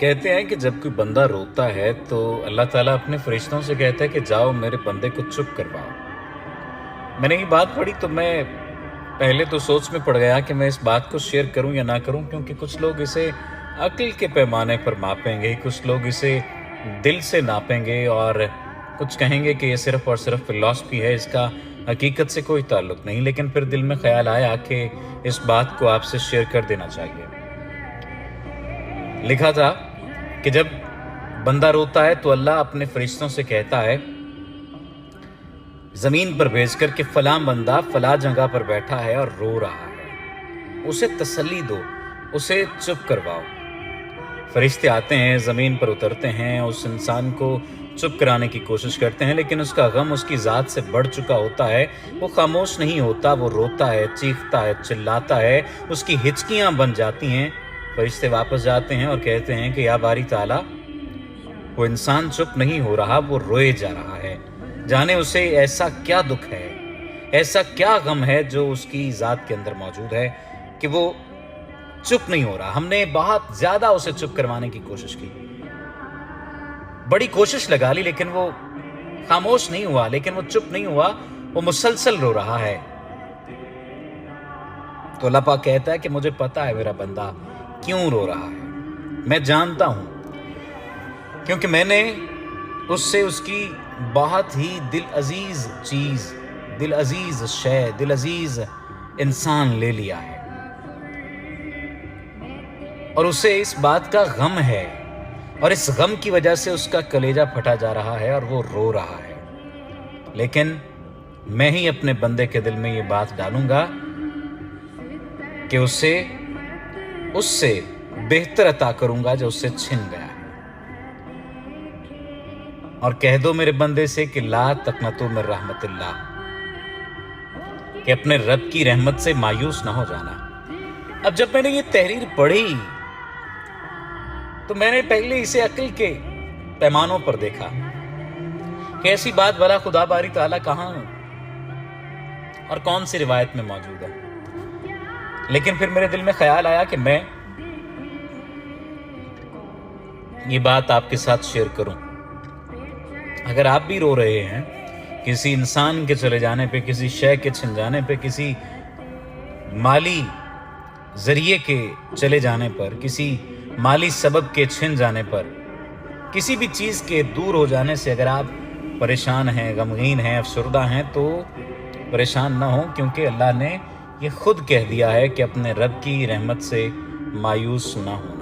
कहते हैं कि जब कोई बंदा रोता है तो अल्लाह ताला अपने फरिश्तों से कहता है कि जाओ मेरे बंदे को चुप करवाओ। मैंने ये बात पढ़ी तो मैं पहले तो सोच में पड़ गया कि मैं इस बात को शेयर करूं या ना करूं, क्योंकि कुछ लोग इसे अक्ल के पैमाने पर मापेंगे, कुछ लोग इसे दिल से नापेंगे और कुछ कहेंगे कि ये सिर्फ़ और सिर्फ फ़िलॉसफी है, इसका हकीकत से कोई ताल्लुक़ नहीं। लेकिन फिर दिल में ख़्याल आया कि इस बात को आपसे शेयर कर देना चाहिए। लिखा था कि जब बंदा रोता है तो अल्लाह अपने फरिश्तों से कहता है ज़मीन पर भेजकर कि फ़लाँ बंदा फ़लाँ जगह पर बैठा है और रो रहा है, उसे तसल्ली दो, उसे चुप करवाओ। फरिश्ते आते हैं, ज़मीन पर उतरते हैं, उस इंसान को चुप कराने की कोशिश करते हैं, लेकिन उसका गम उसकी ज़ात से बढ़ चुका होता है। वो खामोश नहीं होता, वो रोता है, चीखता है, चिल्लाता है, उसकी हिचकियाँ बन जाती हैं। फरिश्ते वापस जाते हैं और कहते हैं कि या बारी ताला, वो इंसान चुप नहीं हो रहा, वो रोए जा रहा है। जाने उसे ऐसा क्या दुख है, ऐसा क्या गम है जो उसकी ज़ात के अंदर मौजूद है कि वो चुप नहीं हो रहा। हमने बहुत ज़्यादा उसे चुप करवाने की कोशिश की, बड़ी कोशिश लगा ली, लेकिन वो खामोश नहीं हुआ, लेकिन वो चुप नहीं हुआ, वो मुसलसल रो रहा है। तो अल्लाह पाक कहता है कि मुझे पता है मेरा बंदा क्यों रो रहा है, मैं जानता हूं, क्योंकि मैंने उससे उसकी बहुत ही दिल अजीज चीज़, दिल अजीज शय, दिल अजीज इंसान ले लिया है और उसे इस बात का गम है और इस गम की वजह से उसका कलेजा फटा जा रहा है और वो रो रहा है। लेकिन मैं ही अपने बंदे के दिल में ये बात डालूंगा कि उससे बेहतर अता करूंगा जो उससे छिन गया है। और कह दो मेरे बंदे से कि ला तकनतु मिन रहमतिल्लाह, कि अपने रब की रहमत से मायूस ना हो जाना। अब जब मैंने ये तहरीर पढ़ी तो मैंने पहले इसे अक्ल के पैमानों पर देखा कि ऐसी बात भला खुदा बारी ताला कहाँ और कौन सी रिवायत में मौजूद है। लेकिन फिर मेरे दिल में ख्याल आया कि मैं ये बात आपके साथ शेयर करूं। अगर आप भी रो रहे हैं किसी इंसान के चले जाने पे, किसी शय के छिन जाने पे, किसी माली जरिए के चले जाने पर, किसी माली सबब के छिन जाने पर, किसी भी चीज़ के दूर हो जाने से अगर आप परेशान हैं, गमगीन हैं, अफसरदा हैं, तो परेशान ना हो, क्योंकि अल्लाह ने ये खुद कह दिया है कि अपने रब की रहमत से मायूस ना हो।